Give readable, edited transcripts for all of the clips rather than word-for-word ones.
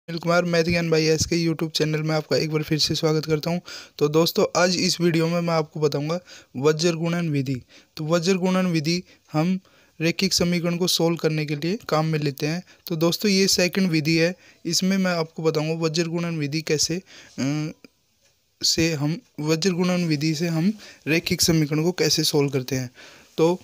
Anil Kumar math ज्ञान by S के YouTube channel में आपका एक बार फिर से स्वागत करता हूं। तो दोस्तों, आज इस वीडियो में मैं आपको बताऊंगा वज्र गुणन विधि। तो वज्र गुणन विधि हम रैखिक समीकरण को सोल्व करने के लिए काम में लेते हैं। तो दोस्तों, ये सेकंड विधि है। इसमें मैं आपको बताऊंगा वज्र गुणन विधि वज्र गुणन विधि से हम रैखिक समीकरण को कैसे सोल्व करते हैं। तो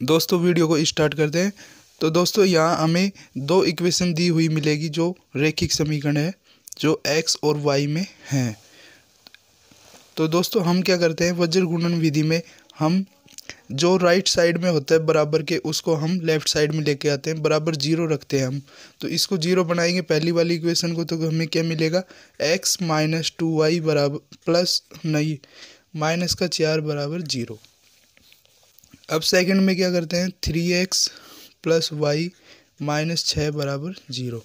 दोस्तों, वीडियो को स्टार्ट करते हैं। तो दोस्तों, यहाँ हमें दो इक्वेशन दी हुई मिलेगी जो रैखिक समीकरण है, जो x और y में हैं। तो दोस्तों, हम क्या करते हैं, वज्र गुणन विधि में हम जो राइट साइड में होता है बराबर के, उसको हम लेफ्ट साइड में लेके आते हैं, बराबर जीरो रखते हैं हम। तो इसको जीरो बनाएंगे पहली वाली इक्वेशन को, तो हमें क्या मिलेगा, x माइनस 2y बराबर माइनस का 4 बराबर जीरो। अब सेकंड में क्या करते हैं, 3x प्लस वाई माइनस 6 बराबर जीरो।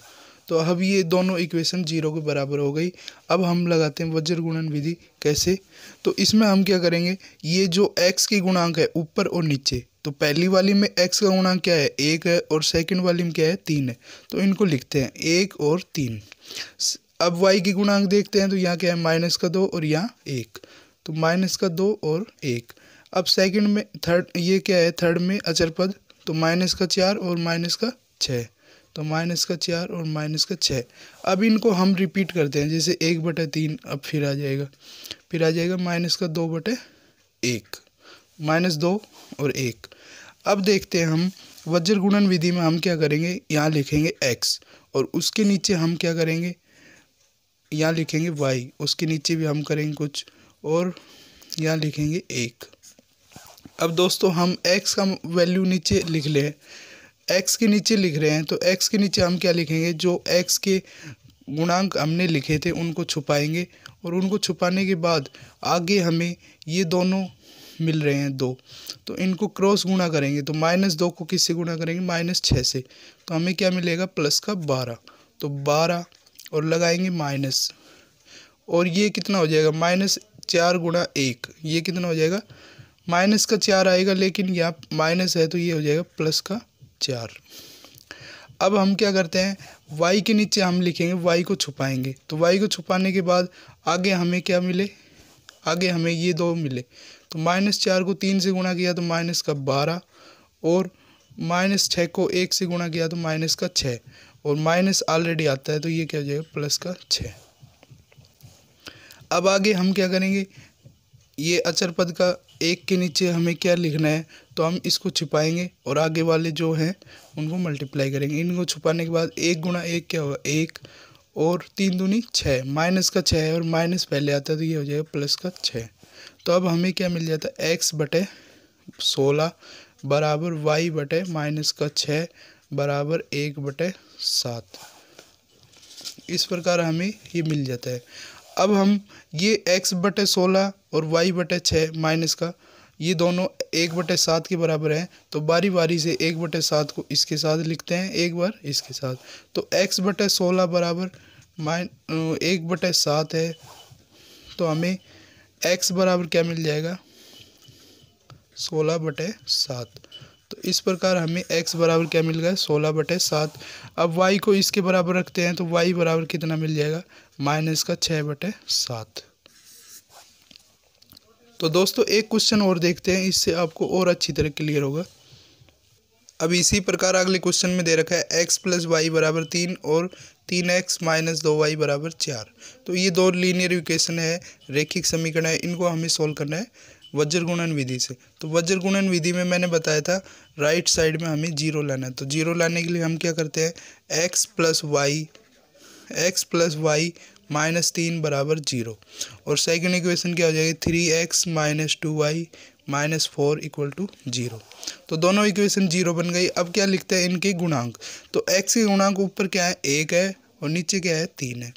तो अब ये दोनों इक्वेशन जीरो के बराबर हो गई। अब हम लगाते हैं वज्र गुणन विधि। कैसे, तो इसमें हम क्या करेंगे, ये जो x की गुणांक है ऊपर और नीचे, तो पहली वाली में x का गुणांक क्या है, 1 है, और सेकंड वाली में क्या है, 3 है। तो इनको लिखते हैं 1 और 3। अब y की गुणांक देखते हैं, तो यहाँ क्या है, माइनस का 2 और यहाँ 1, तो माइनस का 2 और 1। अब सेकंड में ये क्या है, थर्ड में अचर पद, तो माइनस का 4 और माइनस का 6, तो माइनस का 4 और माइनस का 6। अब इनको हम रिपीट करते हैं, जैसे 1/3, अब फिर आ जाएगा माइनस का 2/1, माइनस 2 और 1। अब देखते हैं हम वज्र गुणन विधि में हम क्या करेंगे, यहाँ लिखेंगे x, और उसके नीचे हम क्या करेंगे, यहाँ लिखेंगे y, उसके नीचे भी हम करेंगे कुछ, और यहाँ लिखेंगे 1। अब दोस्तों, हम x का वैल्यू नीचे लिख ले, x के नीचे लिख रहे हैं, तो x के नीचे हम क्या लिखेंगे, जो x के गुणांक हमने लिखे थे उनको छुपाएंगे, और उनको छुपाने के बाद आगे हमें ये दोनों मिल रहे हैं 2, तो इनको क्रॉस गुणा करेंगे। तो -2 को किससे गुणा करेंगे, -6 से, तो हमें क्या मिलेगा, प्लस का 12, तो 12 और लगाएंगे माइनस, और ये कितना हो जाएगा, -4 गुणा 1, ये कितना हो जाएगा, माइनस का 4 आएगा, लेकिन यहाँ माइनस है तो ये हो जाएगा प्लस का 4। अब हम क्या करते हैं, y के नीचे हम लिखेंगे, y को छुपाएंगे, तो y को छुपाने के बाद आगे हमें क्या मिले, आगे हमें ये 2 मिले, तो -4 को 3 से गुणा किया तो माइनस का 12, और -6 को 1 से गुणा किया तो माइनस का 6, और माइनस ऑलरेडी आता है तो ये क्या हो जाएगा, प्लस का 6। अब आगे हम क्या करेंगे, ये अचर पद का 1 के नीचे हमें क्या लिखना है, तो हम इसको छिपाएंगे और आगे वाले जो हैं उनको मल्टीप्लाई करेंगे। इनको छुपाने के बाद 1 गुणा 1 क्या होगा, 1, और 3 दूनी 6, माइनस का 6 है और माइनस पहले आता है तो ये हो जाएगा प्लस का 6। तो अब हमें क्या मिल जाता है, x/16 बराबर y/ माइनस का 6 बराबर 1/7। इस प्रकार हमें ये मिल जाता है। अब हम ये x/16 और y/6 माइनस का, ये दोनों 1/7 के बराबर हैं, तो बारी बारी से 1/7 को इसके साथ लिखते हैं, एक बार इसके साथ। तो x/16 बराबर 1/7 है, तो हमें x बराबर क्या मिल जाएगा, 16/7। तो इस प्रकार हमें x बराबर क्या मिल गया, 16/7। अब y को इसके बराबर रखते हैं, तो y बराबर कितना मिल जाएगा, माइनस का 6/7। तो दोस्तों, एक क्वेश्चन और देखते हैं, इससे आपको और अच्छी तरह क्लियर होगा। अब इसी प्रकार अगले क्वेश्चन में दे रखा है x + y बराबर 3 और 3x - 2y बराबर 4। तो ये दो लीनियर इक्वेशन है, रैखिक समीकरण है, इनको हमें सोल्व करना है वज्र गुणन विधि से। तो वज्र गुणन विधि में मैंने बताया था राइट साइड में हमें जीरो लाना है। तो जीरो लाने के लिए हम क्या करते हैं, x + y -3 बराबर 0, और सेकंड इक्वेशन क्या हो जाएगी, 3x - 2y - 4 = 0। तो दोनों इक्वेशन 0 बन गई। अब क्या लिखते हैं, इनके गुणांक। तो x के गुणांक ऊपर क्या है, 1 है, और नीचे क्या है, 3 है।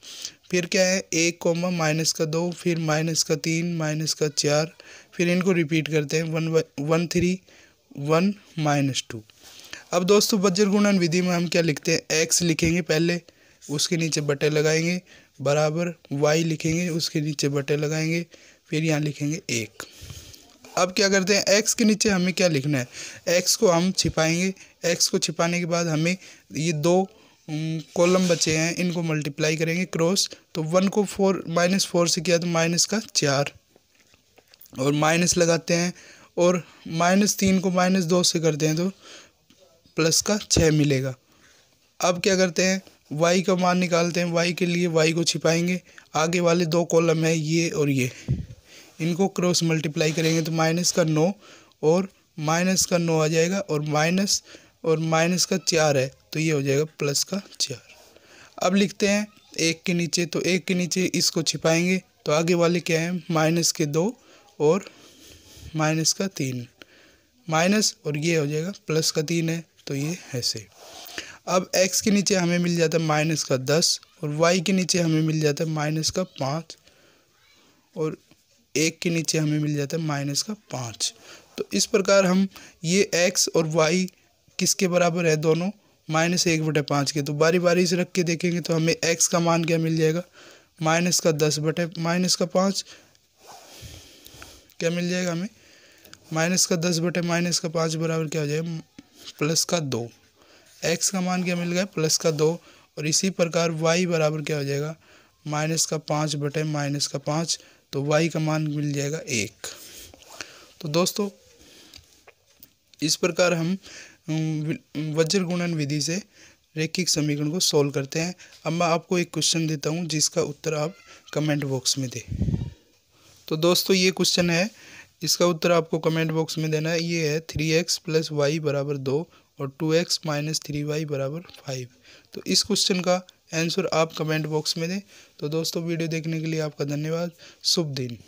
फिर क्या है, 1, माइनस का 2, फिर माइनस का 3, माइनस का 4, फिर इनको रिपीट करते हैं, 1 3 1 -2। अब दोस्तों, वज्र गुणन विधि में हम क्या लिखते हैं, x लिखेंगे पहले, उसके नीचे बटे लगाएंगे, बराबर y लिखेंगे, उसके नीचे बटे लगाएंगे, फिर यहाँ लिखेंगे 1। अब क्या करते हैं, x के नीचे हमें क्या लिखना है, x को हम छिपाएंगे। x को छिपाने के बाद हमें ये 2 कॉलम बचे हैं इनको मल्टीप्लाई करेंगे क्रॉस, तो 1 को -4 से किया तो -4 और माइनस लगाते हैं, और -3 को -2 से करते हैं तो +6 मिलेगा। अब क्या करते हैं, y का मान निकालते हैं। y के लिए y को छिपाएंगे, आगे वाले 2 कॉलम है ये और ये, इनको क्रॉस मल्टीप्लाई करेंगे तो -9 और -9 आ जाएगा, और -4 है तो ये हो जाएगा +4। अब लिखते हैं 1 के नीचे, तो 1 के नीचे इसको छिपाएंगे तो आगे वाले क्या है, -2 और -3, माइनस और ये हो जाएगा +3 है तो ये ऐसे। अब x के नीचे हमें मिल जाता है -10 और y के नीचे हमें मिल जाता है -5 और 1 के नीचे हमें मिल जाता है -5। तो इस प्रकार हम ये x और y किसके बराबर है, दोनों -1/5 के। तो बारी बारी से रख के देखेंगे तो हमें x का मान क्या मिल जाएगा, -10/-5 क्या मिल जाएगा हमें, -10/-5 बराबर क्या हो जाएगा, +2। x का मान क्या मिल गया, +2। और इसी प्रकार y बराबर क्या हो जाएगा, -5/-5, तो y का मान मिल जाएगा 1। तो दोस्तों इस प्रकार हम वज्र गुणन विधि से रैखिक समीकरण को सॉल्व करते हैं। अब मैं आपको एक क्वेश्चन देता हूं जिसका उत्तर आप कमेंट बॉक्स में दें। तो दोस्तों ये क्वेश्चन है, इसका उत्तर आपको कमेंट बॉक्स में देना है। ये है 3x + y = 2 और 2x - 3y = 5। तो इस क्वेश्चन का आंसर आप कमेंट बॉक्स में दें। तो दोस्तों वीडियो देखने के लिए आपका धन्यवाद। शुभ दिन।